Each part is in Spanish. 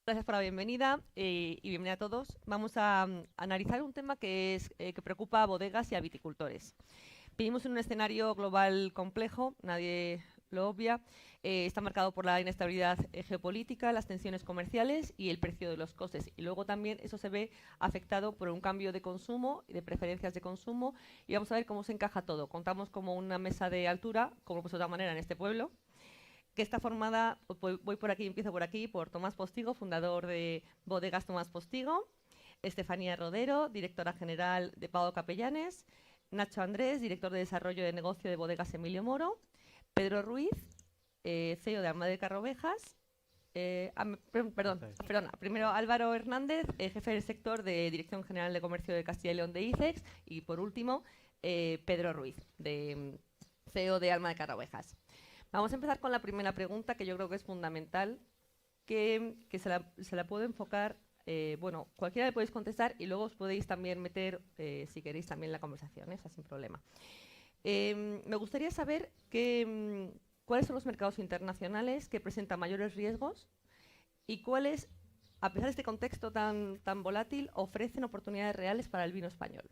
Gracias por la bienvenida y bienvenida a todos. Vamos a analizar un tema que preocupa a bodegas y a viticultores. Vivimos en un escenario global complejo, nadie lo obvia. Está marcado por la inestabilidad geopolítica, las tensiones comerciales y el precio de los costes. Y luego también eso se ve afectado por un cambio de consumo y de preferencias de consumo. Y vamos a ver cómo se encaja todo. Contamos como una mesa de altura, como pues de otra manera en este pueblo, que está formada, voy por aquí, empiezo por aquí, por Tomás Postigo, fundador de Bodegas Tomás Postigo, Estefanía Rodero, directora general de Pado Capellanes, Nacho Andrés, director de desarrollo de negocio de Bodegas Emilio Moro, Pedro Ruiz, CEO de Alma de Carrovejas, perdona, primero Álvaro Hernández, jefe del sector de Dirección General de Comercio de Castilla y León de ICEX, y por último, Pedro Ruiz, CEO de Alma de Carrovejas. Vamos a empezar con la primera pregunta, que yo creo que es fundamental, que se la puedo enfocar, bueno, cualquiera le podéis contestar y luego os podéis también meter, si queréis, también la conversación, o sea, sin problema. Me gustaría saber cuáles son los mercados internacionales que presentan mayores riesgos y cuáles, a pesar de este contexto tan volátil, ofrecen oportunidades reales para el vino español.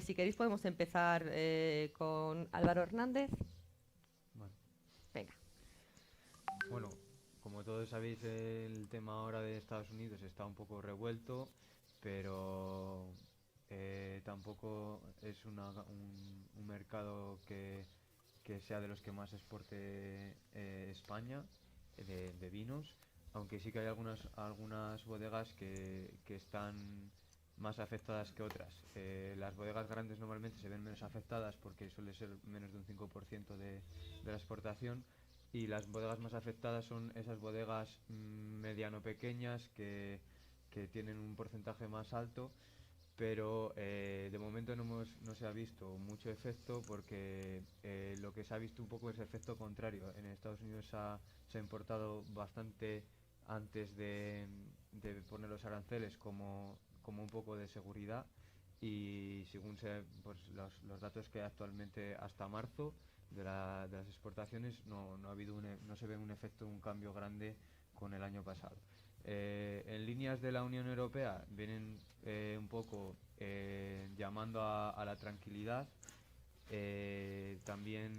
Si queréis podemos empezar con Álvaro Hernández. Vale. Venga. Bueno, como todos sabéis, el tema ahora de Estados Unidos está un poco revuelto, pero tampoco es un mercado que sea de los que más exporte España de vinos, aunque sí que hay algunas bodegas que están más afectadas que otras. Las bodegas grandes normalmente se ven menos afectadas porque suele ser menos de un 5% de la exportación, y las bodegas más afectadas son esas bodegas mediano pequeñas que tienen un porcentaje más alto, pero de momento no se ha visto mucho efecto porque lo que se ha visto un poco es efecto contrario. En Estados Unidos se ha importado bastante antes de poner los aranceles como un poco de seguridad, y según pues los datos que hay actualmente hasta marzo de las exportaciones no ha habido no se ve un efecto, un cambio grande con el año pasado. En líneas de la Unión Europea vienen un poco llamando a la tranquilidad. También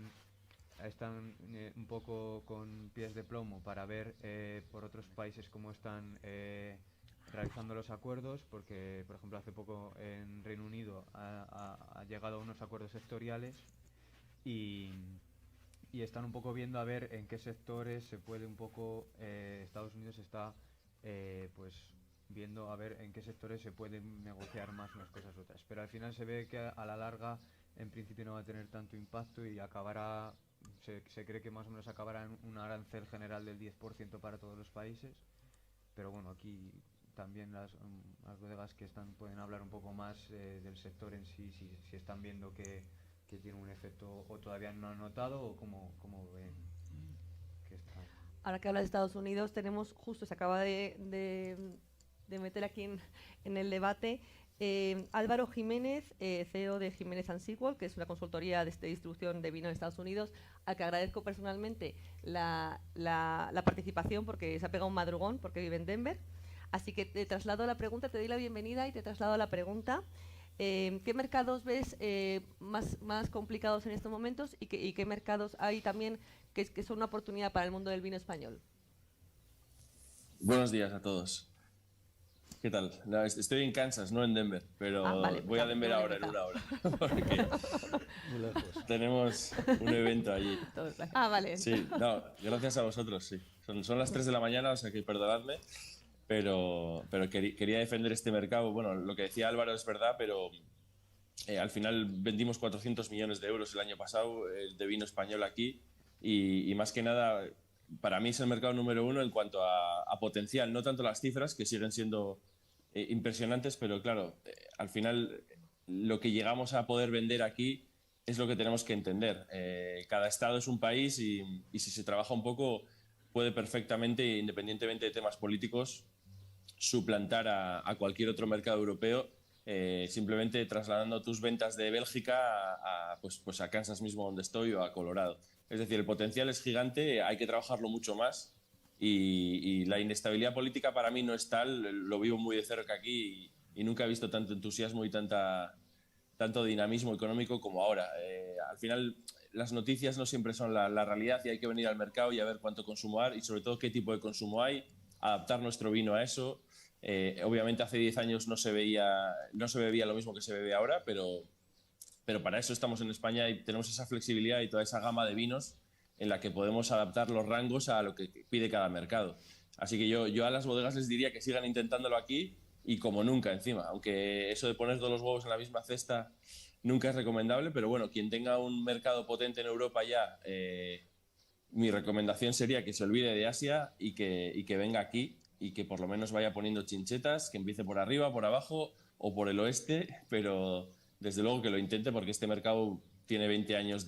están un poco con pies de plomo para ver por otros países cómo están realizando los acuerdos, porque por ejemplo hace poco en Reino Unido ha llegado a unos acuerdos sectoriales, y, y están un poco viendo a ver en qué sectores se puede un poco, Estados Unidos está pues viendo a ver en qué sectores se pueden negociar más unas cosas u otras, pero al final se ve que a la larga en principio no va a tener tanto impacto y acabará, se cree que más o menos acabará en un arancel general del 10% para todos los países. Pero bueno, aquí también las bodegas que están pueden hablar un poco más del sector en sí, si están viendo que tiene un efecto o todavía no han notado, o cómo ven que está. Ahora que habla de Estados Unidos, tenemos, justo se acaba de meter aquí en el debate, Álvaro Jiménez, CEO de Jiménez Sequol, que es una consultoría de distribución de vino en Estados Unidos, al que agradezco personalmente la participación porque se ha pegado un madrugón porque vive en Denver. Así que te traslado la pregunta, te doy la bienvenida y te traslado la pregunta. ¿Qué mercados ves más complicados en estos momentos y qué mercados hay también que son una oportunidad para el mundo del vino español? Buenos días a todos. ¿Qué tal? No, estoy en Kansas, no en Denver, Ah, vale, pero pues voy a ya Denver lo he ahora en empezado. una hora, porque Muy lejos. tenemos un evento allí. Ah, vale. Sí, no, gracias a vosotros, sí. Son las 3 de la mañana, o sea que perdonadme, pero quería defender este mercado. Bueno, lo que decía Álvaro es verdad, pero al final vendimos 400 millones de euros el año pasado de vino español aquí, y más que nada, para mí es el mercado número uno en cuanto a potencial, no tanto las cifras, que siguen siendo impresionantes, pero claro, al final lo que llegamos a poder vender aquí es lo que tenemos que entender. Cada estado es un país, y si se trabaja un poco puede perfectamente, independientemente de temas políticos, suplantar a cualquier otro mercado europeo, simplemente trasladando tus ventas de Bélgica pues a Kansas mismo donde estoy, o a Colorado. Es decir, el potencial es gigante, hay que trabajarlo mucho más, y la inestabilidad política para mí no es tal, lo vivo muy de cerca aquí y nunca he visto tanto entusiasmo y tanto dinamismo económico como ahora. Al final, las noticias no siempre son la realidad y hay que venir al mercado y a ver cuánto consumo hay y sobre todo qué tipo de consumo hay, adaptar nuestro vino a eso. Obviamente hace 10 años no se bebía lo mismo que se bebe ahora, pero para eso estamos en España y tenemos esa flexibilidad y toda esa gama de vinos en la que podemos adaptar los rangos a lo que pide cada mercado. Así que yo a las bodegas les diría que sigan intentándolo aquí y como nunca encima, aunque eso de poner todos los huevos en la misma cesta nunca es recomendable, pero bueno, quien tenga un mercado potente en Europa ya, mi recomendación sería que se olvide de Asia y que venga aquí y que por lo menos vaya poniendo chinchetas, que empiece por arriba, por abajo o por el oeste, pero desde luego que lo intente porque este mercado tiene 20 años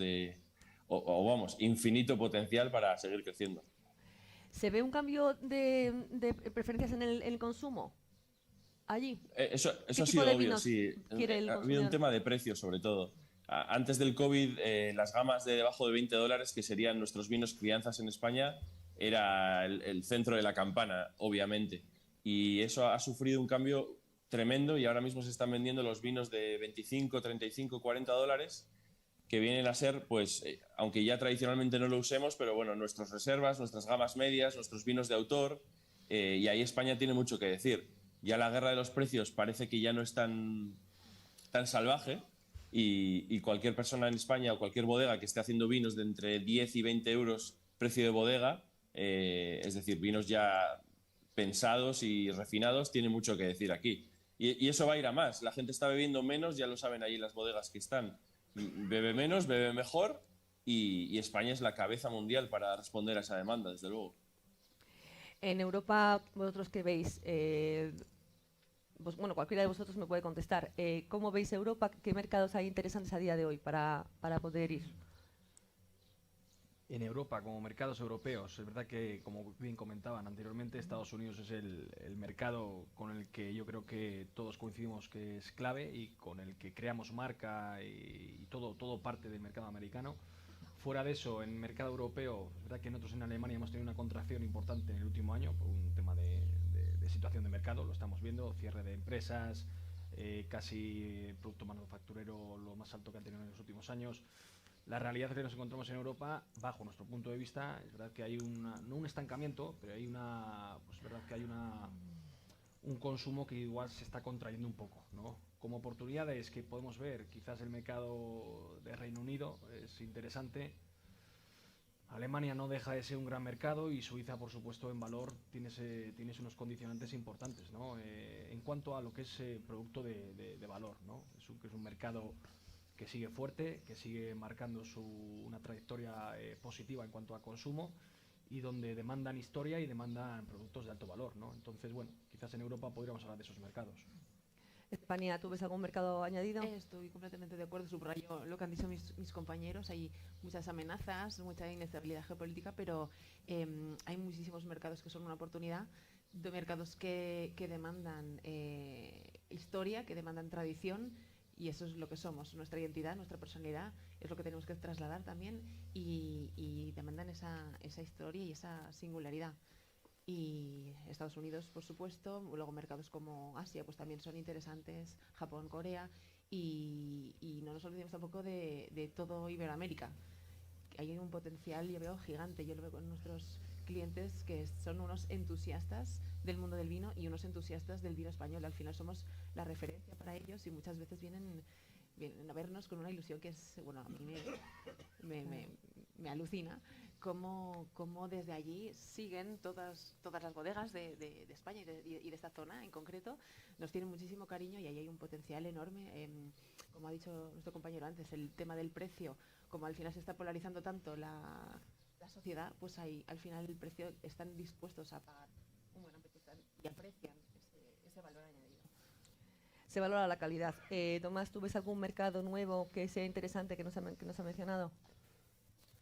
o vamos, infinito potencial para seguir creciendo. ¿Se ve un cambio de preferencias en el consumo allí? Eso ¿Qué ha tipo sido de obvio, vinos sí. quiere el Ha habido un consumidor? tema de precio, sobre todo. Antes del COVID, las gamas de debajo de $20, que serían nuestros vinos crianzas en España, era el centro de la campana, obviamente. Y eso ha sufrido un cambio tremendo y ahora mismo se están vendiendo los vinos de 25, 35, $40, que vienen a ser, pues, aunque ya tradicionalmente no lo usemos, pero bueno, nuestras reservas, nuestras gamas medias, nuestros vinos de autor, y ahí España tiene mucho que decir. Ya la guerra de los precios parece que ya no es tan salvaje y cualquier persona en España o cualquier bodega que esté haciendo vinos de entre 10 y 20 euros precio de bodega, es decir, vinos ya pensados y refinados, tiene mucho que decir aquí. Y eso va a ir a más. La gente está bebiendo menos, ya lo saben ahí en las bodegas que están. Bebe menos, bebe mejor y España es la cabeza mundial para responder a esa demanda, desde luego. En Europa, vosotros qué veis, bueno, cualquiera de vosotros me puede contestar. ¿Cómo veis Europa? ¿Qué mercados hay interesantes a día de hoy para poder ir? En Europa, como mercados europeos, es verdad que, como bien comentaban anteriormente, Estados Unidos es el mercado con el que yo creo que todos coincidimos que es clave y con el que creamos marca y todo parte del mercado americano. Fuera de eso, en el mercado europeo, es verdad que nosotros en Alemania hemos tenido una contracción importante en el último año por un tema de situación de mercado, lo estamos viendo, cierre de empresas, casi producto manufacturero lo más alto que han tenido en los últimos años. La realidad es que nos encontramos en Europa, bajo nuestro punto de vista, es verdad que hay no un estancamiento, pero hay pues es verdad que hay un consumo que igual se está contrayendo un poco, ¿no? Como oportunidades que podemos ver, quizás el mercado de Reino Unido es interesante. Alemania no deja de ser un gran mercado y Suiza, por supuesto, en valor tienes unos condicionantes importantes, ¿no? En cuanto a lo que es producto de valor, ¿no? Que es un mercado que sigue fuerte, que sigue marcando una trayectoria positiva en cuanto a consumo y donde demandan historia y demandan productos de alto valor, ¿no? Entonces, bueno, quizás en Europa podríamos hablar de esos mercados. España, ¿tú ves algún mercado añadido? Estoy completamente de acuerdo, subrayo lo que han dicho mis compañeros. Hay muchas amenazas, mucha inestabilidad geopolítica, pero hay muchísimos mercados que son una oportunidad, de mercados que demandan historia, que demandan tradición, y eso es lo que somos, nuestra identidad, nuestra personalidad, es lo que tenemos que trasladar también, y demandan esa historia y esa singularidad. Y Estados Unidos, por supuesto, luego mercados como Asia, pues también son interesantes, Japón, Corea, y no nos olvidemos tampoco de todo Iberoamérica. Hay un potencial, yo veo, gigante. Yo lo veo con nuestros clientes que son unos entusiastas del mundo del vino y unos entusiastas del vino español. Al final somos la referencia para ellos y muchas veces vienen a vernos con una ilusión que es, bueno, a mí me alucina cómo desde allí siguen todas las bodegas de España y de esta zona en concreto. Nos tienen muchísimo cariño y ahí hay un potencial enorme. Como ha dicho nuestro compañero antes, el tema del precio, como al final se está polarizando tanto la sociedad, pues ahí al final el precio están dispuestos a pagar un buen precio y aprecian ese valor añadido. Se valora la calidad. Tomás, ¿tú ves algún mercado nuevo que sea interesante que nos ha mencionado?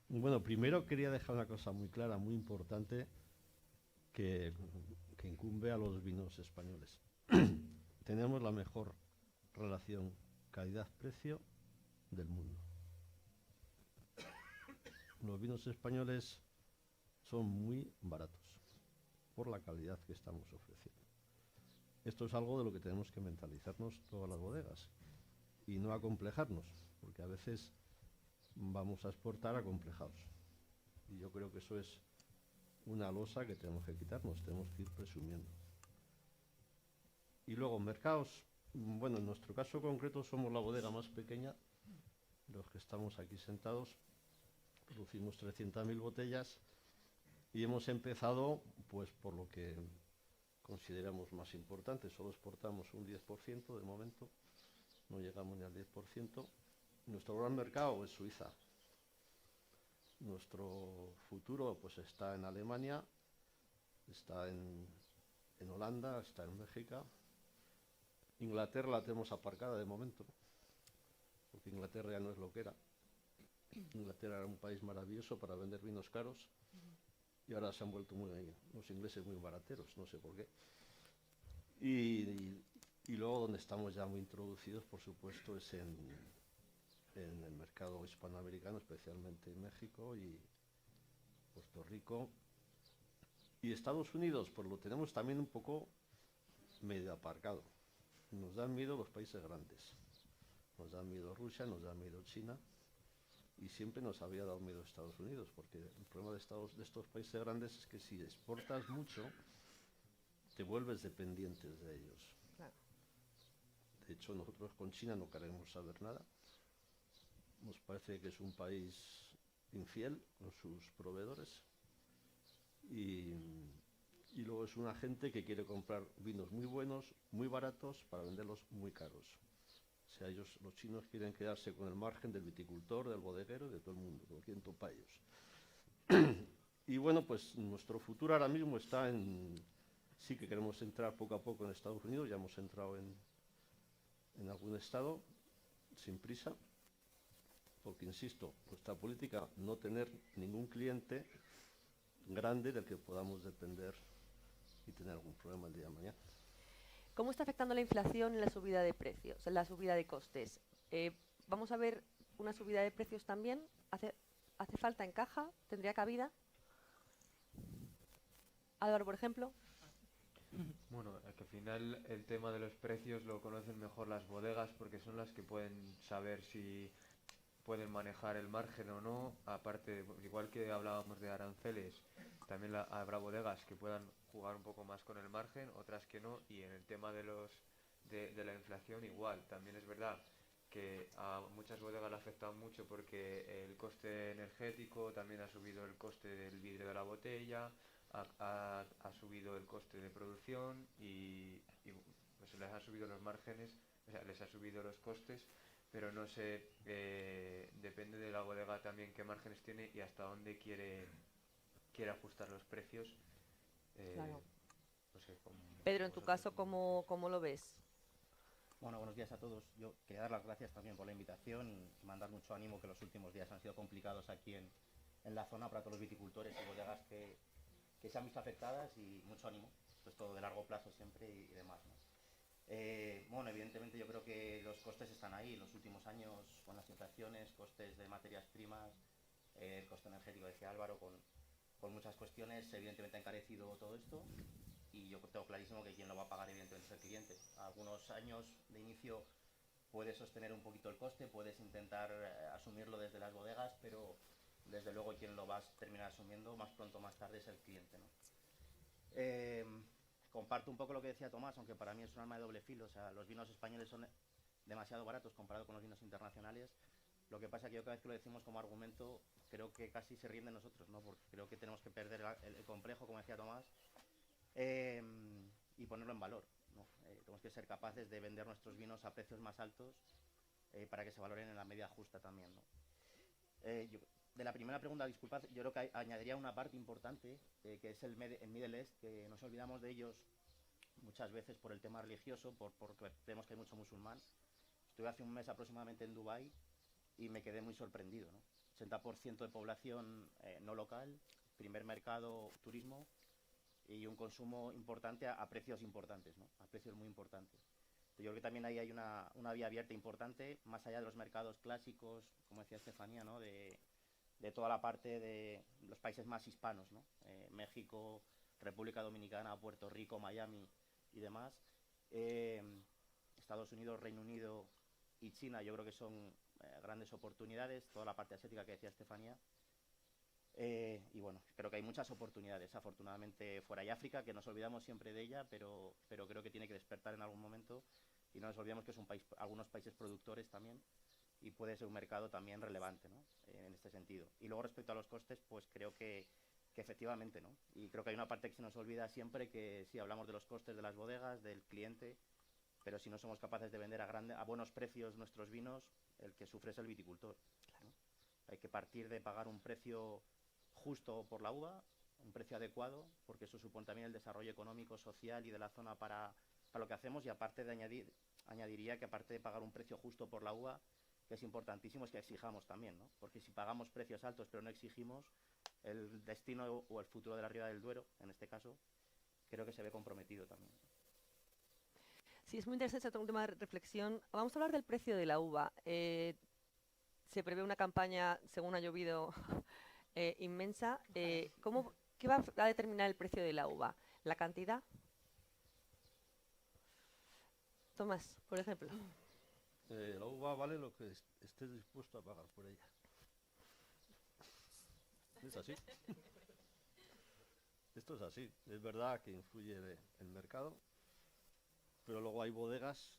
Bueno, primero quería dejar una cosa muy clara, muy importante, que incumbe a los vinos españoles. Tenemos la mejor relación calidad-precio del mundo. Los vinos españoles son muy baratos. por la calidad que estamos ofreciendo. Esto es algo de lo que tenemos que mentalizarnos todas las bodegas y no acomplejarnos, porque a veces vamos a exportar acomplejados. Y yo creo que eso es una losa que tenemos que quitarnos, tenemos que ir presumiendo. Y luego, mercados, bueno, en nuestro caso concreto somos la bodega más pequeña, los que estamos aquí sentados, producimos 300.000 botellas y hemos empezado pues por lo que consideramos más importante, solo exportamos un 10% de momento, no llegamos ni al 10%. Nuestro gran mercado es Suiza. Nuestro futuro pues está en Alemania, está en Holanda, está en México. Inglaterra la tenemos aparcada de momento, porque Inglaterra ya no es lo que era. Inglaterra era un país maravilloso para vender vinos caros y ahora se han vuelto los ingleses muy barateros, no sé por qué. Y luego donde estamos ya muy introducidos, por supuesto, es en el mercado hispanoamericano, especialmente en México y Puerto Rico. Y Estados Unidos, pues lo tenemos también un poco medio aparcado. Nos dan miedo los países grandes. Nos da miedo Rusia, nos da miedo China. Y siempre nos había dado miedo Estados Unidos, porque el problema de estos países grandes es que si exportas mucho, te vuelves dependientes de ellos. Claro. De hecho, nosotros con China no queremos saber nada. Nos parece que es un país infiel con sus proveedores. Y luego es una gente que quiere comprar vinos muy buenos, muy baratos, para venderlos muy caros. O sea, los chinos quieren quedarse con el margen del viticultor, del bodeguero y de todo el mundo, lo quieren todo para ellos. Y bueno, pues nuestro futuro ahora mismo está en... Sí que queremos entrar poco a poco en Estados Unidos, ya hemos entrado en algún estado, sin prisa, porque insisto, nuestra política no tener ningún cliente grande del que podamos depender y tener algún problema el día de mañana. ¿Cómo está afectando la inflación en la subida de precios, en la subida de costes? ¿Vamos a ver una subida de precios también? ¿Hace falta, encaja? ¿Tendría cabida? Álvaro, por ejemplo. Bueno, es que al final el tema de los precios lo conocen mejor las bodegas porque son las que pueden saber si pueden manejar el margen o no. Aparte, igual que hablábamos de aranceles, también habrá bodegas que puedan jugar un poco más con el margen, otras que no. Y en el tema de la inflación igual, también es verdad que a muchas bodegas le ha afectado mucho porque el coste energético, también ha subido el coste del vidrio de la botella, ha subido el coste de producción y pues les han subido los márgenes, o sea, les ha subido los costes, pero no sé, depende de la bodega también qué márgenes tiene y hasta dónde quiere ajustar los precios. Claro. No sé, Pedro, en tu caso, ¿cómo lo ves? Bueno, buenos días a todos. Yo quería dar las gracias también por la invitación y mandar mucho ánimo, que los últimos días han sido complicados aquí en la zona para todos los viticultores y bodegas que se han visto afectadas, y mucho ánimo, pues todo de largo plazo siempre y demás, ¿no? Bueno, evidentemente yo creo que los costes están ahí. En los últimos años, con las inflaciones, costes de materias primas, el coste energético, decía Álvaro, con muchas cuestiones, evidentemente ha encarecido todo esto. Y yo tengo clarísimo que quien lo va a pagar evidentemente es el cliente. Algunos años de inicio puedes sostener un poquito el coste, puedes intentar asumirlo desde las bodegas, pero desde luego quien lo va a terminar asumiendo más pronto o más tarde es el cliente, ¿no? Comparto un poco lo que decía Tomás, aunque para mí es un arma de doble filo. O sea, los vinos españoles son demasiado baratos comparado con los vinos internacionales. Lo que pasa es que yo cada vez que lo decimos como argumento, creo que casi se ríen de nosotros, ¿no? Porque creo que tenemos que perder el complejo, como decía Tomás, y ponerlo en valor, ¿no? Tenemos que ser capaces de vender nuestros vinos a precios más altos para que se valoren en la media justa también, ¿no? De la primera pregunta, disculpad, yo creo que añadiría una parte importante, que es el Middle East, que nos olvidamos de ellos muchas veces por el tema religioso, porque vemos que hay mucho musulmán. Estuve hace un mes aproximadamente en Dubái y me quedé muy sorprendido, ¿no? 80% de población no local, primer mercado turismo, y un consumo importante a precios importantes, ¿no? A precios muy importantes. Yo creo que también ahí hay una vía abierta importante, más allá de los mercados clásicos, como decía Estefanía, ¿no? De toda la parte de los países más hispanos, ¿no? México, República Dominicana, Puerto Rico, Miami y demás. Estados Unidos, Reino Unido y China yo creo que son grandes oportunidades, toda la parte asiática que decía Estefanía. Y bueno, creo que hay muchas oportunidades, afortunadamente fuera hay África, que nos olvidamos siempre de ella, pero creo que tiene que despertar en algún momento y no nos olvidemos que es un país, algunos países productores también, y puede ser un mercado también relevante, ¿no? En este sentido. Y luego respecto a los costes, pues creo que efectivamente, ¿no? Y creo que hay una parte que se nos olvida siempre, que sí, hablamos de los costes de las bodegas, del cliente, pero si no somos capaces de vender a buenos precios nuestros vinos, el que sufre es el viticultor, ¿no? Hay que partir de pagar un precio justo por la uva, un precio adecuado, porque eso supone también el desarrollo económico, social y de la zona para lo que hacemos, y aparte de añadiría que aparte de pagar un precio justo por la uva, que es importantísimo, es que exijamos también, ¿no? Porque si pagamos precios altos pero no exigimos, el destino o el futuro de la Ribera del Duero, en este caso, creo que se ve comprometido también. Sí, es muy interesante un tema de reflexión. Vamos a hablar del precio de la uva. Se prevé una campaña, según ha llovido, inmensa. ¿Qué va a determinar el precio de la uva? ¿La cantidad? Tomás, por ejemplo. La uva vale lo que estés dispuesto a pagar por ella. ¿Es así? Esto es así. Es verdad que influye el mercado, pero luego hay bodegas,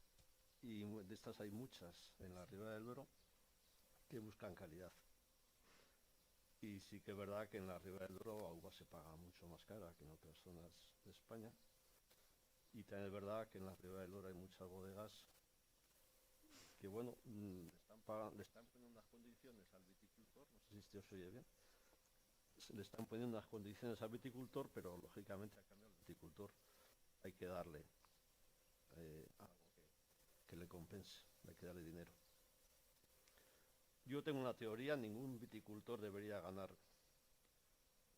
y de estas hay muchas en la Ribera del Duero, que buscan calidad. Y sí que es verdad que en la Ribera del Duero la uva se paga mucho más cara que en otras zonas de España. Y también es verdad que en la Ribera del Duero hay muchas bodegas que, bueno, le están poniendo unas condiciones al viticultor, no sé si esto se oye bien, le están poniendo unas condiciones al viticultor, pero lógicamente a cambio al viticultor hay que darle algo que le compense, hay que darle dinero. Yo tengo una teoría: ningún viticultor debería ganar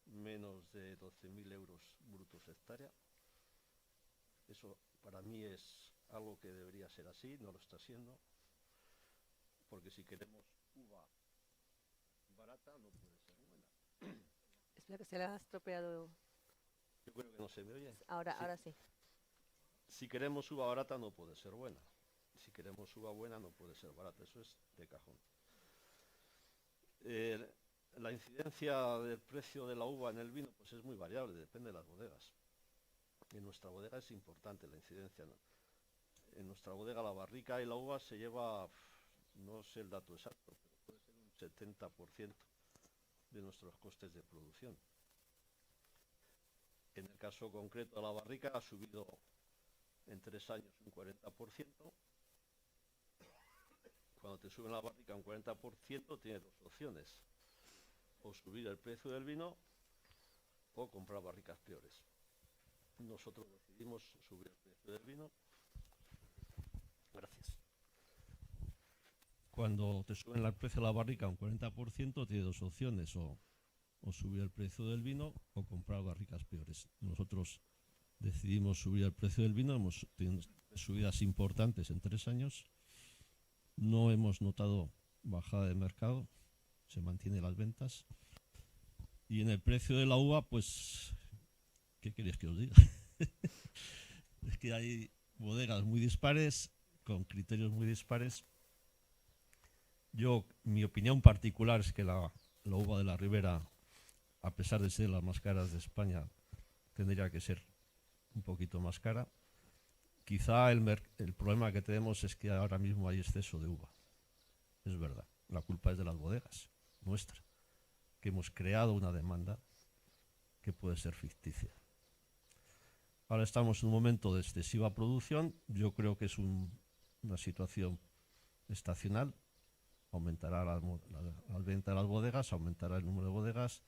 menos de 12.000 euros brutos hectárea. Eso para mí es algo que debería ser así, no lo está siendo, porque si queremos uva barata no puede ser buena. Espera, que se le ha estropeado. Yo creo que no se me oye. Ahora sí. Si queremos uva barata no puede ser buena. Si queremos uva buena no puede ser barata. Eso es de cajón. La incidencia del precio de la uva en el vino pues es muy variable, depende de las bodegas. En nuestra bodega es importante la incidencia, ¿no? En nuestra bodega la barrica y la uva se lleva, no sé el dato exacto, pero puede ser un 70% de nuestros costes de producción. En el caso concreto de la barrica ha subido en 3 años un 40%. Cuando te suben la barrica un 40%, tienes dos opciones: o subir el precio del vino o comprar barricas peores. Nosotros decidimos subir el precio del vino. Gracias. Cuando te suben el precio de la barrica un 40%, tienes dos opciones: o subir el precio del vino o comprar barricas peores. Nosotros decidimos subir el precio del vino, hemos tenido subidas importantes en 3 años. No hemos notado bajada de mercado, se mantienen las ventas. Y en el precio de la uva, pues, ¿qué queréis que os diga? Es que hay bodegas muy dispares, con criterios muy dispares. Mi opinión particular es que la uva de la Ribera, a pesar de ser las más caras de España, tendría que ser un poquito más cara. Quizá el problema que tenemos es que ahora mismo hay exceso de uva. Es verdad, la culpa es de las bodegas, nuestra, que hemos creado una demanda que puede ser ficticia. Ahora estamos en un momento de excesiva producción. Yo creo que es una situación estacional. Aumentará la venta de las bodegas, aumentará el número de bodegas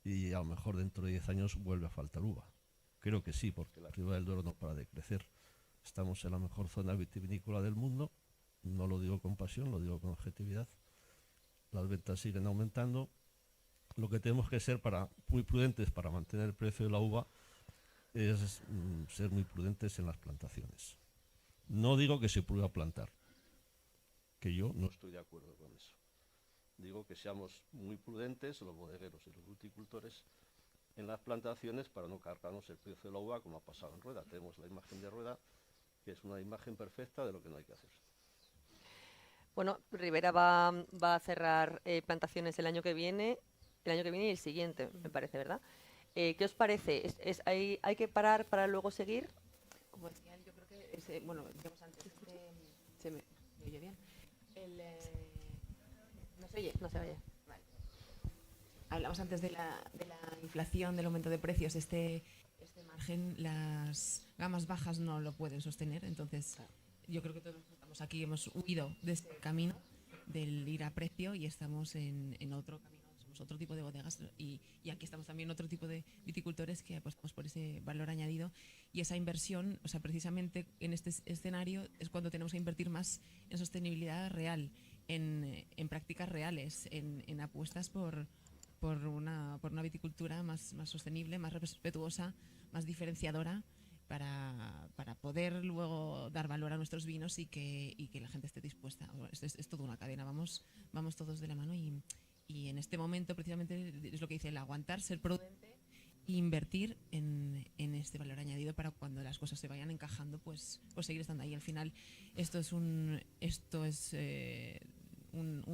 y a lo mejor dentro de 10 años vuelve a faltar uva. Creo que sí, porque la Ribera del Duero no para de crecer. Estamos en la mejor zona vitivinícola del mundo. No lo digo con pasión, lo digo con objetividad. Las ventas siguen aumentando. Lo que tenemos que ser muy prudentes para mantener el precio de la uva es ser muy prudentes en las plantaciones. No digo que se pueda plantar, que yo no estoy de acuerdo con eso. Digo que seamos muy prudentes, los bodegueros y los viticultores, en las plantaciones para no cargarnos el precio de la uva como ha pasado en Rueda. Tenemos la imagen de Rueda, que es una imagen perfecta de lo que no hay que hacer. Bueno, Ribera va a cerrar plantaciones el año que viene y el siguiente, me parece, ¿verdad? ¿Qué os parece? ¿Hay que parar para luego seguir? Como decían, yo creo que, bueno, digamos antes, ¿me oye bien? ¿No se oye? No se oye. Vale. Hablamos antes de la inflación, del aumento de precios. Este margen, las gamas bajas no lo pueden sostener, entonces yo creo que todos los que estamos aquí hemos huido de este camino del ir a precio y estamos en otro camino. Somos otro tipo de bodegas y aquí estamos también otro tipo de viticultores que apostamos por ese valor añadido y esa inversión, o sea, precisamente en este escenario es cuando tenemos que invertir más en sostenibilidad real, en prácticas reales, en apuestas por una viticultura más sostenible, más respetuosa, más diferenciadora para poder luego dar valor a nuestros vinos y que la gente esté dispuesta. Es toda una cadena, vamos todos de la mano y en este momento precisamente es lo que dice el aguantar, ser prudente e invertir en este valor añadido para cuando las cosas se vayan encajando, pues seguir estando ahí. Al final esto es un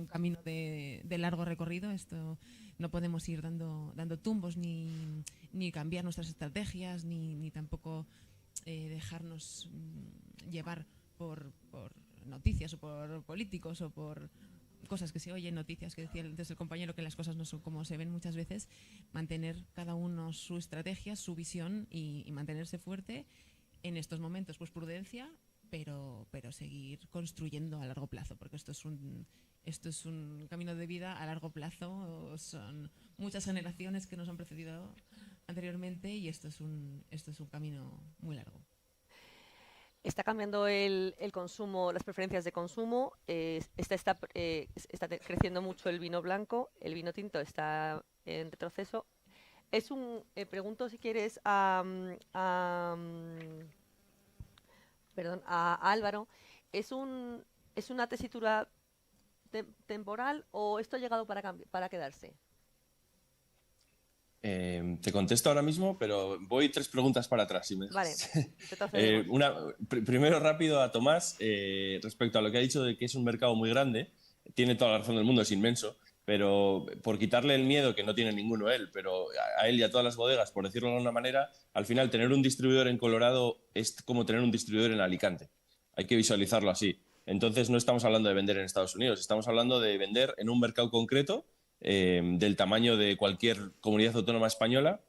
camino de largo recorrido. Esto no podemos ir dando tumbos ni cambiar nuestras estrategias ni tampoco dejarnos llevar por noticias o por políticos o por cosas que se oyen, noticias que decía antes el compañero que las cosas no son como se ven muchas veces. Mantener cada uno su estrategia, su visión y mantenerse fuerte en estos momentos, pues prudencia, pero seguir construyendo a largo plazo, porque esto es un camino de vida a largo plazo. Son muchas generaciones que nos han precedido anteriormente y esto es un camino muy largo. Está cambiando el consumo, las preferencias de consumo. Está creciendo mucho el vino blanco, el vino tinto está en retroceso. Pregunto si quieres a Álvaro, ¿es una tesitura temporal o esto ha llegado para quedarse? Te contesto ahora mismo, pero voy 3 preguntas para atrás. Si me dejas. Vale, primero rápido a Tomás, respecto a lo que ha dicho de que es un mercado muy grande, tiene toda la razón del mundo, es inmenso, pero por quitarle el miedo, que no tiene ninguno él, pero a él y a todas las bodegas, por decirlo de alguna manera, al final tener un distribuidor en Colorado es como tener un distribuidor en Alicante. Hay que visualizarlo así. Entonces no estamos hablando de vender en Estados Unidos, estamos hablando de vender en un mercado concreto del tamaño de cualquier comunidad autónoma española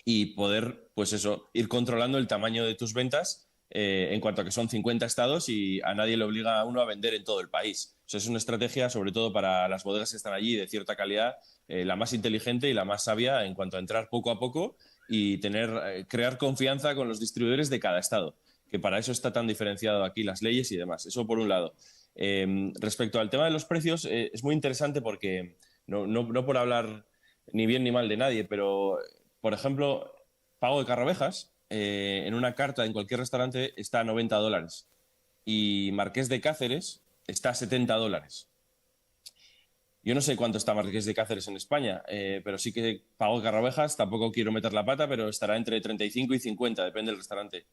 y poder, pues eso, ir controlando el tamaño de tus ventas en cuanto a que son 50 estados y a nadie le obliga a uno a vender en todo el país. O sea, es una estrategia, sobre todo para las bodegas que están allí de cierta calidad, la más inteligente y la más sabia en cuanto a entrar poco a poco y crear confianza con los distribuidores de cada estado, que para eso está tan diferenciado aquí las leyes y demás. Eso por un lado. Respecto al tema de los precios, es muy interesante porque no por hablar ni bien ni mal de nadie, pero, por ejemplo, Pago de Carrovejas, en una carta en cualquier restaurante está a $90 y Marqués de Cáceres está a $70. Yo no sé cuánto está Marqués de Cáceres en España, pero sí que Pago de Carrovejas, tampoco quiero meter la pata, pero estará entre 35 y 50, depende del restaurante.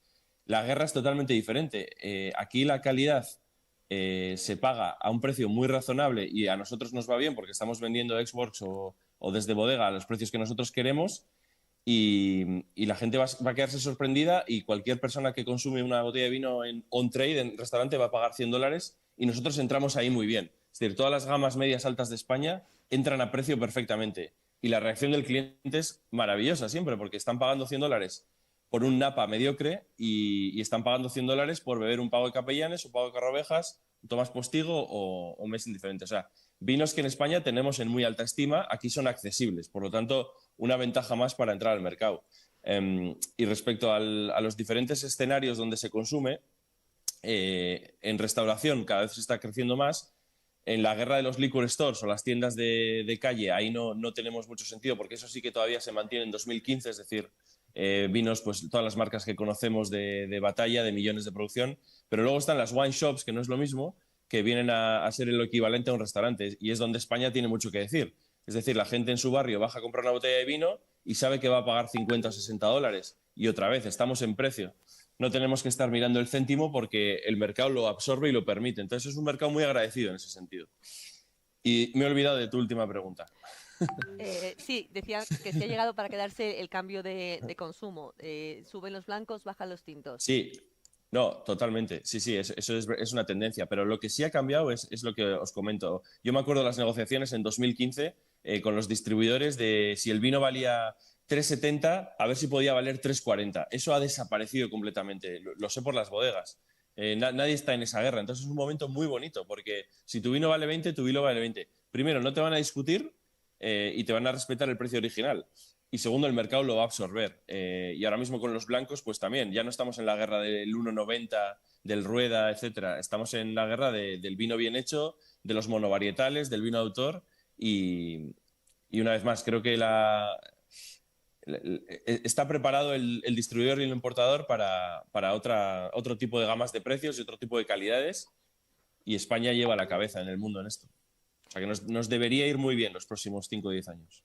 La guerra es totalmente diferente. Aquí la calidad se paga a un precio muy razonable y a nosotros nos va bien porque estamos vendiendo ex-works o desde bodega a los precios que nosotros queremos y la gente va a quedarse sorprendida y cualquier persona que consume una botella de vino en on-trade, en restaurante, va a pagar $100 y nosotros entramos ahí muy bien. Es decir, todas las gamas medias altas de España entran a precio perfectamente y la reacción del cliente es maravillosa siempre porque están pagando $100 por un napa mediocre y están pagando $100 por beber un Pago de Capellanes, un Pago de Carrovejas, un Tomás Postigo o un mes indiferente. O sea, vinos que en España tenemos en muy alta estima, aquí son accesibles. Por lo tanto, una ventaja más para entrar al mercado. Y respecto a los diferentes escenarios donde se consume, en restauración cada vez se está creciendo más. En la guerra de los liquor stores o las tiendas de calle, ahí no tenemos mucho sentido porque eso sí que todavía se mantiene en 2015, es decir, vinos, pues todas las marcas que conocemos de batalla, de millones de producción, pero luego están las wine shops, que no es lo mismo, que vienen a ser el equivalente a un restaurante y es donde España tiene mucho que decir. Es decir, la gente en su barrio baja a comprar una botella de vino y sabe que va a pagar 50 o 60 dólares. Y otra vez, estamos en precio. No tenemos que estar mirando el céntimo porque el mercado lo absorbe y lo permite. Entonces es un mercado muy agradecido en ese sentido. Y me he olvidado de tu última pregunta. Sí, decía que se ha llegado para quedarse el cambio de consumo. Suben los blancos, bajan los tintos. Sí, no, totalmente. Sí, sí, eso es una tendencia. Pero lo que sí ha cambiado es lo que os comento. Yo me acuerdo de las negociaciones en 2015 con los distribuidores de si el vino valía 3,70, a ver si podía valer 3,40. Eso ha desaparecido completamente. Lo sé por las bodegas. Nadie está en esa guerra. Entonces es un momento muy bonito porque si tu vino vale 20, tu vino vale 20. Primero, no te van a discutir y te van a respetar el precio original. Y segundo, el mercado lo va a absorber. Y ahora mismo con los blancos, pues también, ya no estamos en la guerra del 1,90, del Rueda, etcétera. Estamos en la guerra del vino bien hecho, de los monovarietales, del vino de autor. Y una vez más, creo que está preparado el distribuidor y el importador para otro tipo de gamas de precios y otro tipo de calidades. Y España lleva la cabeza en el mundo en esto. O sea que nos debería ir muy bien los próximos 5 o 10 años.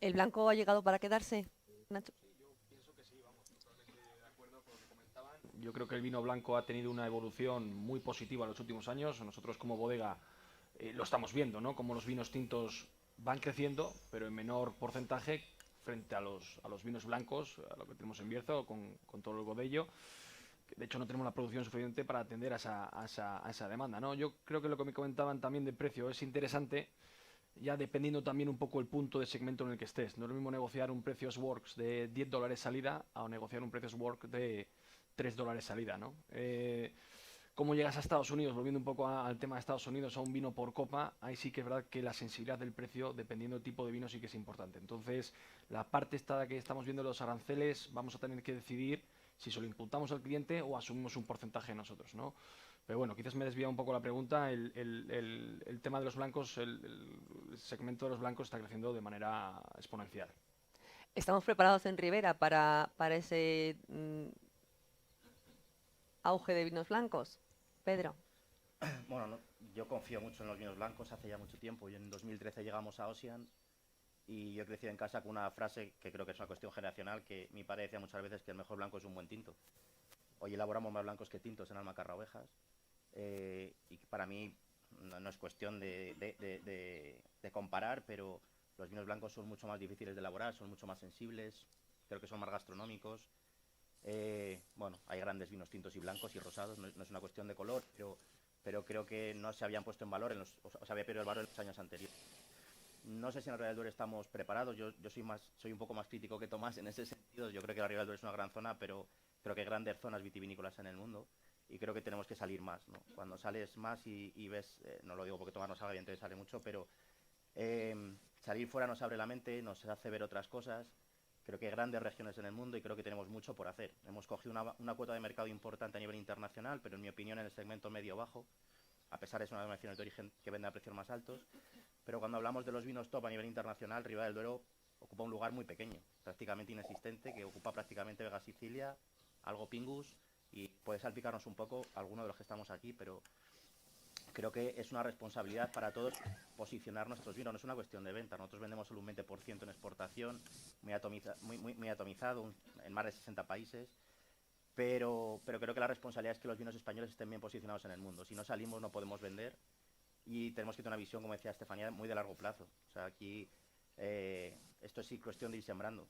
¿El blanco ha llegado para quedarse, Nacho? Yo creo que el vino blanco ha tenido una evolución muy positiva en los últimos años. Nosotros como bodega lo estamos viendo, ¿no? Como los vinos tintos van creciendo, pero en menor porcentaje frente a los vinos blancos, a lo que tenemos en Bierzo, con todo el Godello. De hecho, no tenemos la producción suficiente para atender a esa demanda, ¿no? Yo creo que lo que me comentaban también de precio es interesante, ya dependiendo también un poco el punto de segmento en el que estés. No es lo mismo negociar un precio Works de 10 dólares salida a negociar un precio Works de 3 dólares salida, ¿no? ¿Cómo llegas a Estados Unidos? Volviendo un poco al tema de Estados Unidos, a un vino por copa, ahí sí que es verdad que la sensibilidad del precio, dependiendo del tipo de vino, sí que es importante. Entonces, la parte esta que estamos viendo de los aranceles, vamos a tener que decidir si se lo imputamos al cliente o asumimos un porcentaje nosotros, ¿no? Pero bueno, quizás me desvía un poco la pregunta. El tema de los blancos, el segmento de los blancos está creciendo de manera exponencial. ¿Estamos preparados en Ribera para ese auge de vinos blancos? Pedro. Bueno, yo confío mucho en los vinos blancos hace ya mucho tiempo. Y en 2013 llegamos a Ocean y yo he crecido en casa con una frase que creo que es una cuestión generacional, que mi padre decía muchas veces que el mejor blanco es un buen tinto. Hoy elaboramos más blancos que tintos en Almacarra Ovejas. Y para mí no es cuestión de comparar, pero los vinos blancos son mucho más difíciles de elaborar, son mucho más sensibles, creo que son más gastronómicos. Bueno, hay grandes vinos tintos y blancos y rosados, no es una cuestión de color, pero creo que no se habían puesto en valor, o se había perdido el valor en los años anteriores. No sé si en la Ribera del Duero estamos preparados. Yo soy un poco más crítico que Tomás en ese sentido. Yo creo que la Ribera del Duero es una gran zona, pero creo que hay grandes zonas vitivinícolas en el mundo y creo que tenemos que salir más, ¿no? Cuando sales más y ves, no lo digo porque Tomás no salga, evidentemente sale mucho, pero salir fuera nos abre la mente, nos hace ver otras cosas. Creo que hay grandes regiones en el mundo y creo que tenemos mucho por hacer. Hemos cogido una cuota de mercado importante a nivel internacional, pero en mi opinión en el segmento medio-bajo, a pesar de ser una denominación de origen que vende a precios más altos. Pero cuando hablamos de los vinos top a nivel internacional, Ribera del Duero ocupa un lugar muy pequeño, prácticamente inexistente, que ocupa prácticamente Vega Sicilia, algo Pingus, y puede salpicarnos un poco alguno de los que estamos aquí, pero creo que es una responsabilidad para todos posicionar nuestros vinos. No es una cuestión de venta. Nosotros vendemos solo un 20% en exportación, muy atomizado, en más de 60 países. Pero creo que la responsabilidad es que los vinos españoles estén bien posicionados en el mundo. Si no salimos no podemos vender y tenemos que tener una visión, como decía Estefanía, muy de largo plazo. O sea, aquí esto es sí cuestión de ir sembrando.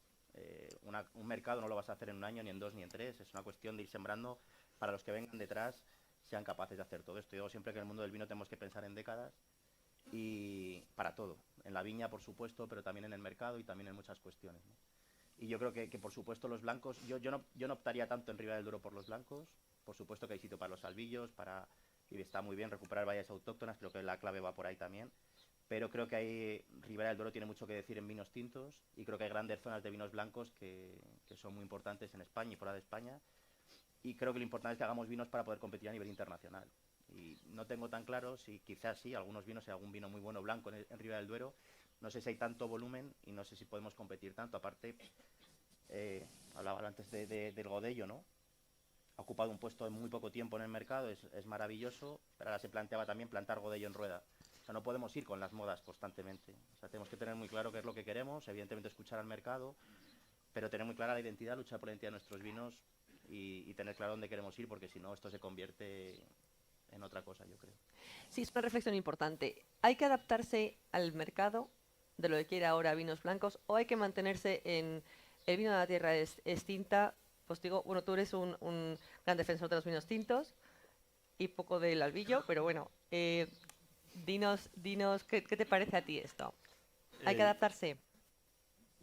Un mercado no lo vas a hacer en un año, ni en 2, ni en 3. Es una cuestión de ir sembrando para los que vengan detrás sean capaces de hacer todo esto. Yo digo siempre que en el mundo del vino tenemos que pensar en décadas y para todo. En la viña, por supuesto, pero también en el mercado y también en muchas cuestiones, ¿no? Y yo creo que por supuesto los blancos, yo no optaría tanto en Ribera del Duero por los blancos. Por supuesto que hay sitio para los albillos, y está muy bien recuperar vallas autóctonas, creo que la clave va por ahí también. Pero creo que Ribera del Duero tiene mucho que decir en vinos tintos y creo que hay grandes zonas de vinos blancos que son muy importantes en España y fuera de España. Y creo que lo importante es que hagamos vinos para poder competir a nivel internacional. Y no tengo tan claro si quizás sí, algunos vinos, hay algún vino muy bueno blanco en Ribera del Duero. No sé si hay tanto volumen y no sé si podemos competir tanto. Aparte, hablaba antes del Godello, ¿no? Ha ocupado un puesto en muy poco tiempo en el mercado, es maravilloso, pero ahora se planteaba también plantar Godello en rueda. O sea, no podemos ir con las modas constantemente. O sea, tenemos que tener muy claro qué es lo que queremos, evidentemente escuchar al mercado, pero tener muy clara la identidad, luchar por la identidad de nuestros vinos y tener claro dónde queremos ir, porque si no, esto se convierte en otra cosa, yo creo. Sí, es una reflexión importante. ¿Hay que adaptarse al mercado de lo que quiere ahora vinos blancos o hay que mantenerse en el vino de la tierra es tinta? Pues digo, bueno, tú eres un gran defensor de los vinos tintos y poco del albillo, pero bueno, dinos, ¿qué te parece a ti esto? ¿Hay que Eh, adaptarse?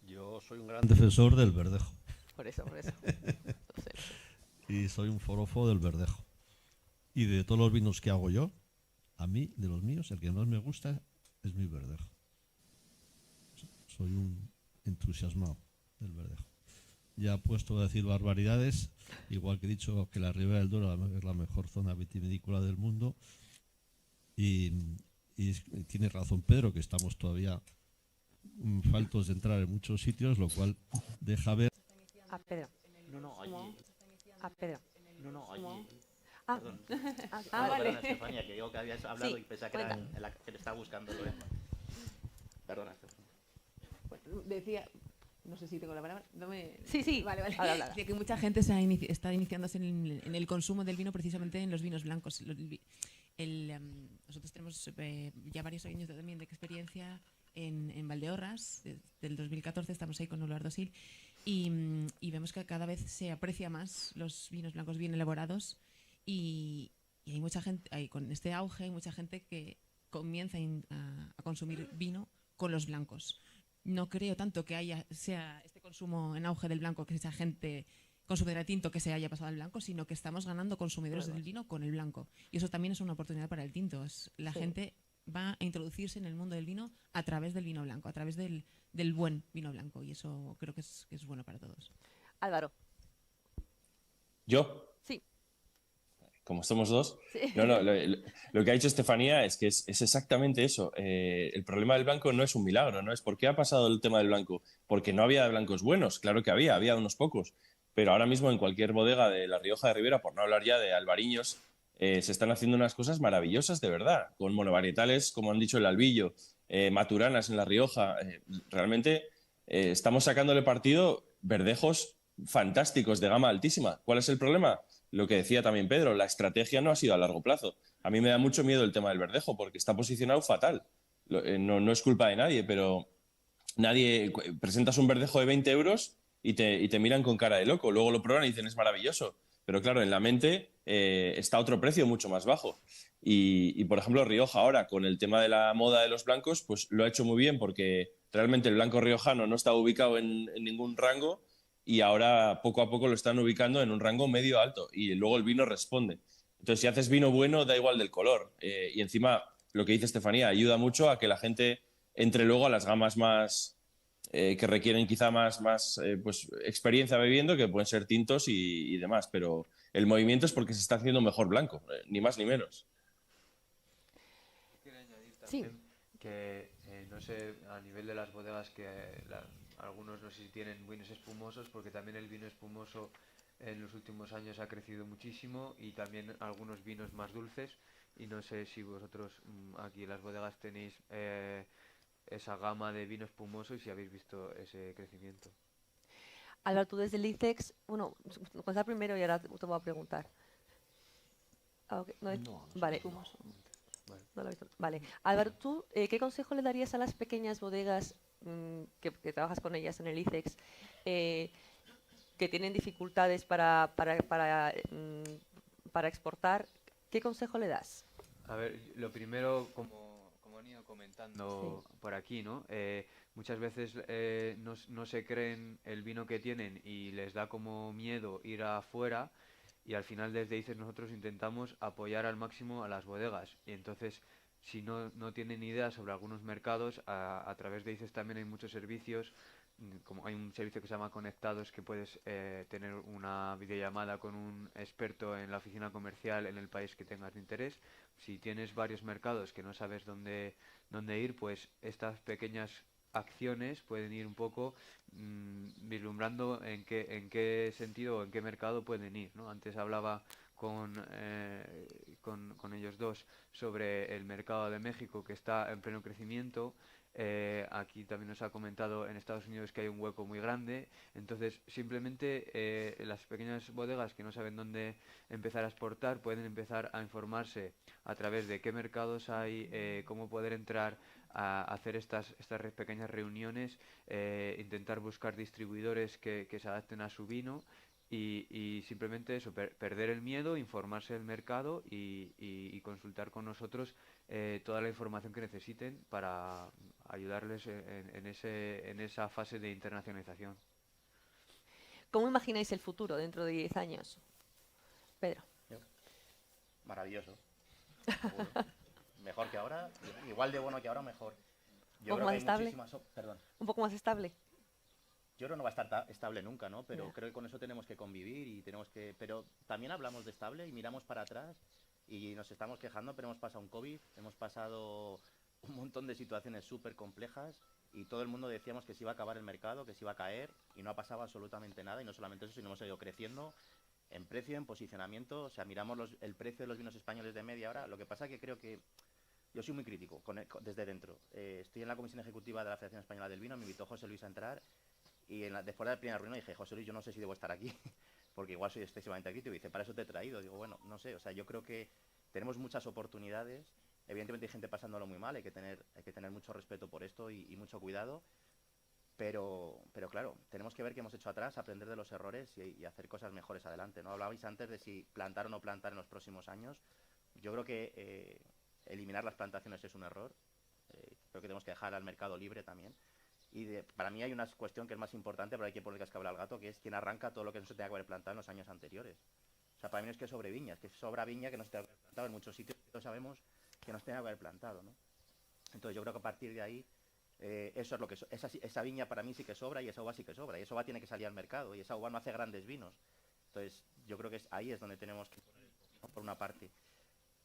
Yo soy un gran defensor del verdejo Por eso. Lo sé. y soy un forofo del verdejo. Y de todos los vinos que hago yo, a mí, de los míos, el que más me gusta es mi verdejo. Soy un entusiasmado del verdejo. Ya puesto a decir barbaridades, igual que he dicho que la Ribera del Duero es la mejor zona vitivinícola del mundo. Y tiene razón Pedro, que estamos todavía faltos de entrar en muchos sitios, lo cual deja ver. Ah, Pedro. No, allí. Ah, Pedro. No, allí. Ah, Perdón. vale. Perdona, Estefanía, que digo que habías hablado Sí, y pensaba que, cuenta. que le estaba buscando Lorena. Perdona, Estefanía. Bueno, decía, no sé si tengo la palabra. No me... Sí. Vale. Habla. Decía que mucha gente está iniciándose en el consumo del vino precisamente en los vinos blancos. Nosotros tenemos ya varios años también de experiencia en Valdeorras. Desde el 2014 estamos ahí con Eduardo Sil y vemos que cada vez se aprecia más los vinos blancos bien elaborados y hay mucha gente, con este auge, hay mucha gente que comienza a consumir vino con los blancos. No creo tanto que sea este consumo en auge del blanco, que esa gente consumidora de tinto que se haya pasado al blanco, sino que estamos ganando consumidores del vino con el blanco. Y eso también es una oportunidad para el tinto. La gente va a introducirse en el mundo del vino a través del vino blanco, a través del buen vino blanco. Y eso creo que es bueno para todos. Álvaro. ¿Yo? Sí. Como somos dos. Sí. No, lo que ha dicho Estefanía es que es exactamente eso. El problema del blanco no es un milagro, ¿no? Es ¿por qué ha pasado el tema del blanco? Porque no había blancos buenos, claro que había unos pocos. Pero ahora mismo en cualquier bodega de La Rioja de Ribera, por no hablar ya de Albariños, se están haciendo unas cosas maravillosas de verdad, con monovarietales, como han dicho el Albillo, maturanas en La Rioja. Realmente estamos sacándole partido verdejos fantásticos de gama altísima. ¿Cuál es el problema? Lo que decía también Pedro, la estrategia no ha sido a largo plazo. A mí me da mucho miedo el tema del verdejo porque está posicionado fatal. No es culpa de nadie, pero presentas un verdejo de 20 euros y te miran con cara de loco. Luego lo prueban y dicen es maravilloso. Pero claro, en la mente está otro precio mucho más bajo. Y, por ejemplo, Rioja ahora, con el tema de la moda de los blancos, pues lo ha hecho muy bien porque realmente el blanco riojano no estaba ubicado en ningún rango y ahora poco a poco lo están ubicando en un rango medio alto y luego el vino responde. Entonces, si haces vino bueno, da igual del color. Y encima, lo que dice Estefanía, ayuda mucho a que la gente entre luego a las gamas más que requieren quizá más pues, experiencia bebiendo, que pueden ser tintos y demás. Pero el movimiento es porque se está haciendo mejor blanco, ni más ni menos. Quiero añadir Sí. también que, no sé, a nivel de las bodegas, que algunos no sé si tienen vinos espumosos, porque también el vino espumoso en los últimos años ha crecido muchísimo y también algunos vinos más dulces. Y no sé si vosotros aquí en las bodegas tenéis esa gama de vino espumoso y si habéis visto ese crecimiento. Álvaro, tú desde el ICEX, bueno, contestar primero y ahora te voy a preguntar. Ah, ok, vale. Vale. No lo he visto. Vale. Álvaro, ¿tú qué consejo le darías a las pequeñas bodegas que trabajas con ellas en el ICEX que tienen dificultades para exportar? ¿Qué consejo le das? A ver, lo primero, como han ido comentando por aquí, ¿no? Muchas veces no se creen el vino que tienen y les da como miedo ir afuera y al final desde ICEX nosotros intentamos apoyar al máximo a las bodegas y entonces si no tienen idea sobre algunos mercados, a través de ICEX también hay muchos servicios, como hay un servicio que se llama Conectados, que puedes tener una videollamada con un experto en la oficina comercial en el país que tengas de interés. Si tienes varios mercados que no sabes dónde ir, pues estas pequeñas acciones pueden ir un poco vislumbrando en qué sentido o en qué mercado pueden ir, ¿no? Antes hablaba con ellos dos sobre el mercado de México, que está en pleno crecimiento. Aquí también nos ha comentado en Estados Unidos que hay un hueco muy grande. Entonces, simplemente las pequeñas bodegas que no saben dónde empezar a exportar pueden empezar a informarse a través de qué mercados hay, cómo poder entrar a hacer estas pequeñas reuniones, intentar buscar distribuidores que se adapten a su vino y simplemente eso, perder el miedo, informarse del mercado y consultar con nosotros toda la información que necesiten para ayudarles en esa fase de internacionalización. ¿Cómo imagináis el futuro dentro de 10 años? Pedro. Maravilloso. Seguro. Mejor que ahora, igual de bueno que ahora, mejor. ¿Un poco más estable? Perdón. ¿Un poco más estable? Yo creo que no va a estar estable nunca, ¿no? Pero creo que con eso tenemos que convivir y tenemos que... Pero también hablamos de estable y miramos para atrás y nos estamos quejando, pero hemos pasado un COVID, hemos pasado un montón de situaciones súper complejas y todo el mundo decíamos que se iba a acabar el mercado, que se iba a caer y no ha pasado absolutamente nada y no solamente eso, sino hemos ido creciendo en precio, en posicionamiento. O sea, miramos el precio de los vinos españoles de media hora. Lo que pasa es que creo que yo soy muy crítico desde dentro. Estoy en la comisión ejecutiva de la Federación Española del Vino, me invitó José Luis a entrar y después de la primera reunión dije, José Luis, yo no sé si debo estar aquí porque igual soy excesivamente crítico. Y dice, para eso te he traído. Digo, bueno, no sé, o sea, yo creo que tenemos muchas oportunidades. Evidentemente hay gente pasándolo muy mal, hay que tener mucho respeto por esto y mucho cuidado. Pero claro, tenemos que ver qué hemos hecho atrás, aprender de los errores y hacer cosas mejores adelante, ¿no? Hablabais antes de si plantar o no plantar en los próximos años. Yo creo que eliminar las plantaciones es un error. Creo que tenemos que dejar al mercado libre también. Y para mí hay una cuestión que es más importante, pero hay que poner cascabel al gato, que es quien arranca todo lo que no se tenga que haber plantado en los años anteriores. O sea, para mí no es que sobre viña, es que sobra viña que no se tenga que haber plantado en muchos sitios, todos sabemos que no se tenga que haber plantado, ¿no? Entonces yo creo que a partir de ahí, eso es lo que esa viña para mí sí que sobra y esa uva sí que sobra. Y esa uva tiene que salir al mercado y esa uva no hace grandes vinos. Entonces yo creo que ahí es donde tenemos que poner el foco, por una parte.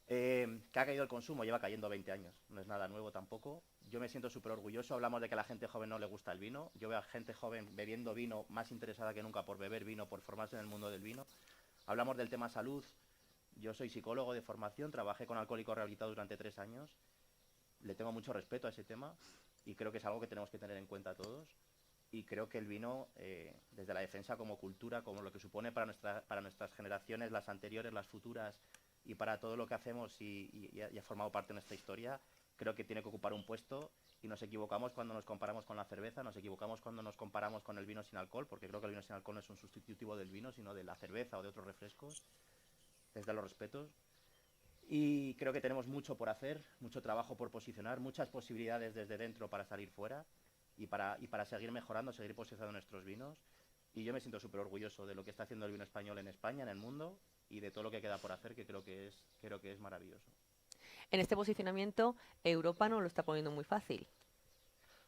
Que ha caído el consumo, lleva cayendo 20 años, no es nada nuevo tampoco. Yo me siento súper orgulloso, hablamos de que a la gente joven no le gusta el vino. Yo veo a gente joven bebiendo vino, más interesada que nunca por beber vino, por formarse en el mundo del vino. Hablamos del tema salud. Yo soy psicólogo de formación, trabajé con alcohólicos rehabilitados durante 3 años. Le tengo mucho respeto a ese tema y creo que es algo que tenemos que tener en cuenta todos. Y creo que el vino, desde la defensa como cultura, como lo que supone para nuestras generaciones, las anteriores, las futuras, y para todo lo que hacemos y ha formado parte de nuestra historia, creo que tiene que ocupar un puesto. Y nos equivocamos cuando nos comparamos con la cerveza, nos equivocamos cuando nos comparamos con el vino sin alcohol, porque creo que el vino sin alcohol no es un sustitutivo del vino, sino de la cerveza o de otros refrescos, desde los respetos. Y creo que tenemos mucho por hacer, mucho trabajo por posicionar, muchas posibilidades desde dentro para salir fuera y para seguir mejorando, seguir posicionando nuestros vinos. Y yo me siento súper orgulloso de lo que está haciendo el vino español en España, en el mundo, y de todo lo que queda por hacer, que creo que es maravilloso. En este posicionamiento, Europa no lo está poniendo muy fácil.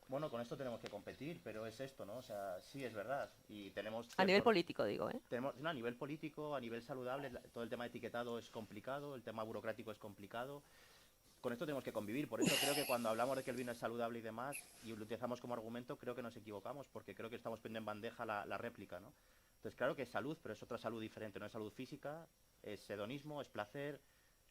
Bueno, con esto tenemos que competir, pero es esto, ¿no? O sea, sí es verdad. Y tenemos A nivel político, digo, ¿eh? No, a nivel político, a nivel saludable, todo el tema de etiquetado es complicado, el tema burocrático es complicado. Con esto tenemos que convivir. Por eso creo que cuando hablamos de que el vino es saludable y demás, y lo utilizamos como argumento, creo que nos equivocamos, porque creo que estamos poniendo en bandeja la réplica, ¿no? Entonces, claro que es salud, pero es otra salud diferente. No es salud física, es hedonismo, es placer,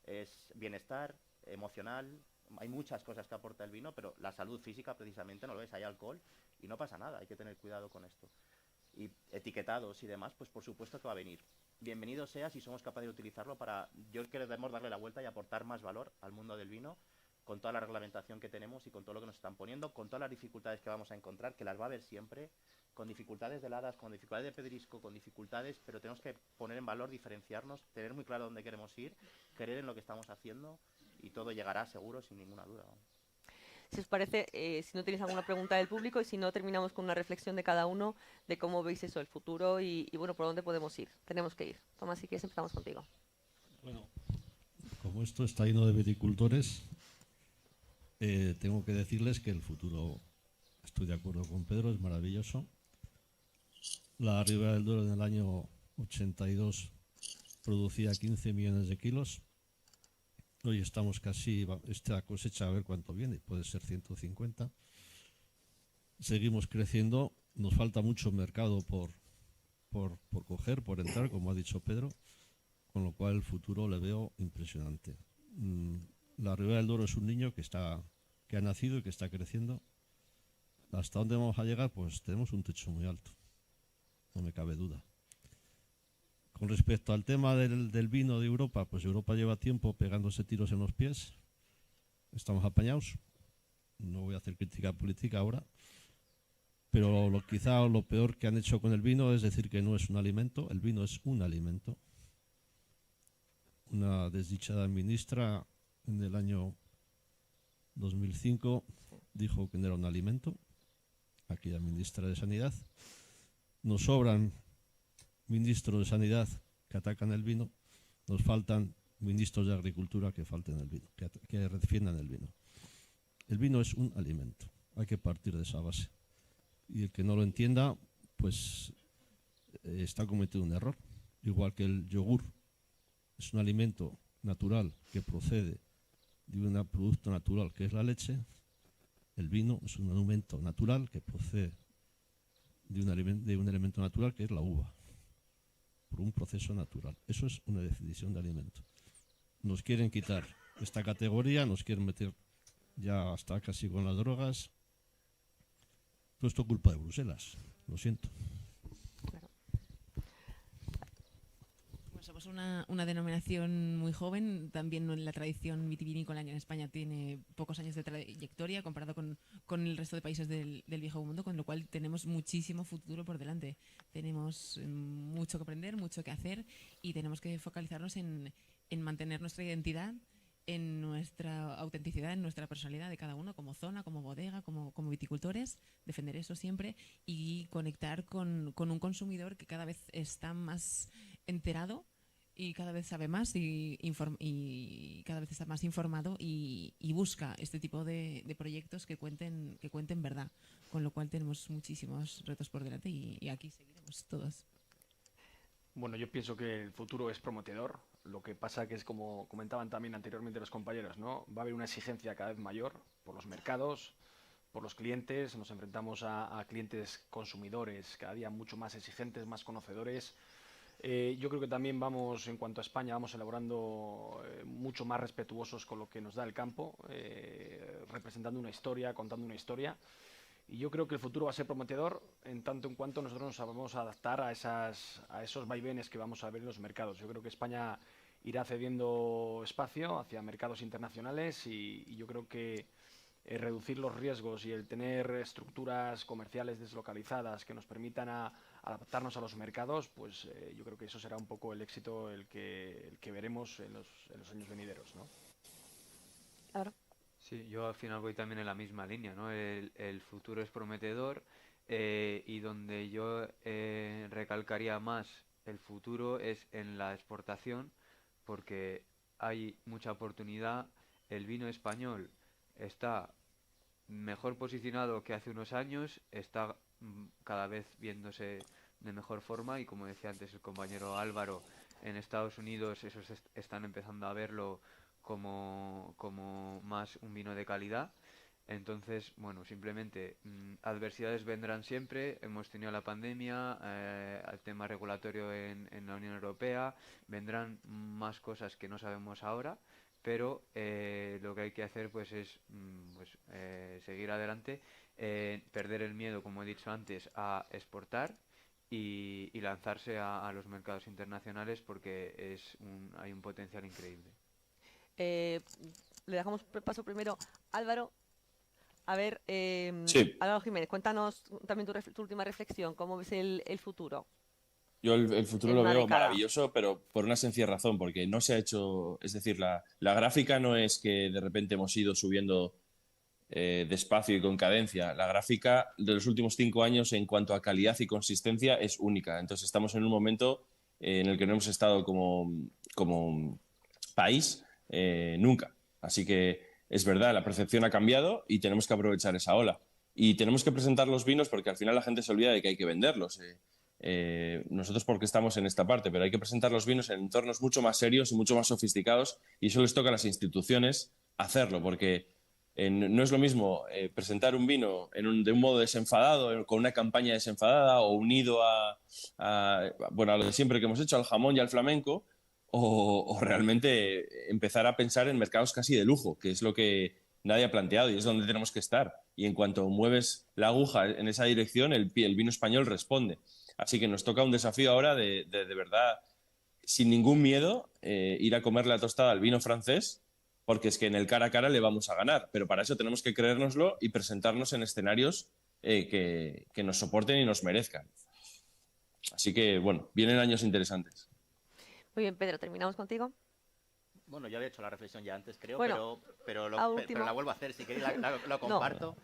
es bienestar emocional. Hay muchas cosas que aporta el vino, pero la salud física precisamente no lo es. Hay alcohol y no pasa nada, hay que tener cuidado con esto. Y etiquetados y demás, pues por supuesto que va a venir. Bienvenido sea si somos capaces de utilizarlo para... Yo creo que debemos darle la vuelta y aportar más valor al mundo del vino, con toda la reglamentación que tenemos y con todo lo que nos están poniendo, con todas las dificultades que vamos a encontrar, que las va a haber siempre, con dificultades de heladas, con dificultades de pedrisco, con dificultades, pero tenemos que poner en valor, diferenciarnos, tener muy claro dónde queremos ir, creer en lo que estamos haciendo y todo llegará seguro sin ninguna duda. Si os parece, si no tenéis alguna pregunta del público y si no, terminamos con una reflexión de cada uno de cómo veis eso, el futuro y bueno, por dónde podemos ir. Tenemos que ir. Tomás, si quieres, empezamos contigo. Bueno, como esto está lleno de viticultores, tengo que decirles que el futuro, estoy de acuerdo con Pedro, es maravilloso. La Ribera del Duero en el año 82 producía 15 millones de kilos. Hoy estamos casi, esta cosecha a ver cuánto viene, puede ser 150. Seguimos creciendo, nos falta mucho mercado por coger, por entrar, como ha dicho Pedro. con lo cual el futuro le veo impresionante. La Ribera del Duero es un niño que ha nacido y que está creciendo. ¿Hasta dónde vamos a llegar? Pues tenemos un techo muy alto, no me cabe duda. Con respecto al tema del vino de Europa, pues Europa lleva tiempo pegándose tiros en los pies. Estamos apañados. No voy a hacer crítica política ahora. Pero quizá lo peor que han hecho con el vino es decir que no es un alimento. El vino es un alimento. Una desdichada ministra en el año 2005 dijo que no era un alimento. Aquella ministra de Sanidad. Nos sobran ministros de Sanidad que atacan el vino, nos faltan ministros de Agricultura que falten el vino, que defiendan el vino. El vino es un alimento, hay que partir de esa base. Y el que no lo entienda, pues está cometiendo un error. Igual que el yogur es un alimento natural que procede de un producto natural que es la leche, el vino es un alimento natural que procede de un elemento natural que es la uva, por un proceso natural. Eso es una definición de alimento. Nos quieren quitar esta categoría, nos quieren meter ya hasta casi con las drogas. Todo esto es culpa de Bruselas, lo siento. Pues somos una denominación muy joven, también la tradición vitivinícola en España tiene pocos años de trayectoria comparado con el resto de países del viejo mundo, con lo cual tenemos muchísimo futuro por delante. Tenemos mucho que aprender, mucho que hacer y tenemos que focalizarnos en mantener nuestra identidad, en nuestra autenticidad, en nuestra personalidad de cada uno, como zona, como bodega, como viticultores, defender eso siempre y conectar con un consumidor que cada vez está más enterado y cada vez sabe más y cada vez está más informado y busca este tipo de proyectos que cuenten verdad, con lo cual tenemos muchísimos retos por delante y aquí seguiremos todos. Bueno, yo pienso que el futuro es prometedor. Lo que pasa que es como comentaban también anteriormente los compañeros, ¿no? Va a haber una exigencia cada vez mayor por los mercados, por los clientes. Nos enfrentamos a clientes consumidores cada día mucho más exigentes, más conocedores. Yo creo que también en cuanto a España, vamos elaborando mucho más respetuosos con lo que nos da el campo, representando una historia, contando una historia. Y yo creo que el futuro va a ser prometedor en tanto en cuanto nosotros nos sabemos adaptar a esos vaivenes que vamos a ver en los mercados. Yo creo que España irá cediendo espacio hacia mercados internacionales y yo creo que reducir los riesgos y el tener estructuras comerciales deslocalizadas que nos permitan adaptarnos a los mercados, pues yo creo que eso será un poco el éxito el que veremos en los años venideros, ¿no? Claro. Sí, yo al final voy también en la misma línea, ¿no? El futuro es prometedor y donde yo recalcaría más el futuro es en la exportación porque hay mucha oportunidad. El vino español está mejor posicionado que hace unos años, está cada vez viéndose de mejor forma y como decía antes el compañero Álvaro, en Estados Unidos esos están empezando a verlo como más un vino de calidad. Entonces, bueno, simplemente adversidades vendrán siempre. Hemos tenido la pandemia, el tema regulatorio en la Unión Europea, vendrán más cosas que no sabemos ahora, pero lo que hay que hacer pues es seguir adelante, perder el miedo, como he dicho antes, a exportar y lanzarse a los mercados internacionales porque hay un potencial increíble. Le dejamos paso primero a Álvaro. A ver, Sí. Álvaro Jiménez, cuéntanos también tu última reflexión. ¿Cómo ves el futuro? Yo el futuro En lo una veo década. maravilloso, pero por una sencilla razón, porque no se ha hecho, es decir, la gráfica no es que de repente hemos ido subiendo despacio y con cadencia. La gráfica de los últimos 5 años en cuanto a calidad y consistencia es única. Entonces estamos en un momento en el que no hemos estado como país nunca. Así que es verdad, la percepción ha cambiado y tenemos que aprovechar esa ola. Y tenemos que presentar los vinos porque al final la gente se olvida de que hay que venderlos. Nosotros porque estamos en esta parte, pero hay que presentar los vinos en entornos mucho más serios y mucho más sofisticados y eso les toca a las instituciones hacerlo porque no es lo mismo presentar un vino de un modo desenfadado, con una campaña desenfadada o unido a lo de siempre que hemos hecho, al jamón y al flamenco, o realmente empezar a pensar en mercados casi de lujo, que es lo que nadie ha planteado y es donde tenemos que estar. Y en cuanto mueves la aguja en esa dirección, el vino español responde. Así que nos toca un desafío ahora de verdad, sin ningún miedo, ir a comer la tostada al vino francés, porque es que en el cara a cara le vamos a ganar. Pero para eso tenemos que creérnoslo y presentarnos en escenarios que nos soporten y nos merezcan. Así que, bueno, vienen años interesantes. Muy bien, Pedro, terminamos contigo. Bueno, yo había hecho la reflexión ya antes, creo, Bueno, pero último. la vuelvo a hacer. Si queréis, lo comparto.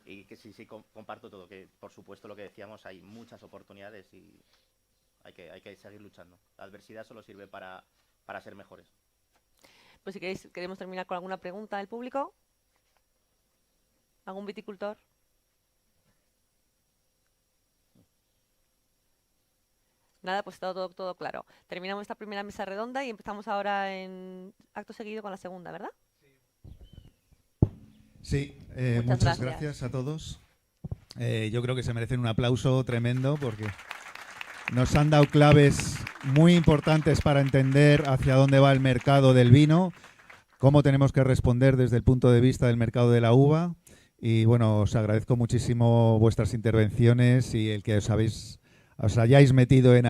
Y que sí, comparto todo. Que por supuesto, lo que decíamos, hay muchas oportunidades y hay que seguir luchando. La adversidad solo sirve para ser mejores. Pues si queréis, queremos terminar con alguna pregunta del público. ¿Algún viticultor? Nada, pues todo claro. Terminamos esta primera mesa redonda y empezamos ahora en acto seguido con la segunda, ¿verdad? Sí, Muchas muchas gracias. gracias a todos. Yo creo que se merecen un aplauso tremendo porque nos han dado claves muy importantes para entender hacia dónde va el mercado del vino, cómo tenemos que responder desde el punto de vista del mercado de la uva. Y bueno, os agradezco muchísimo vuestras intervenciones y el que os hayáis metido en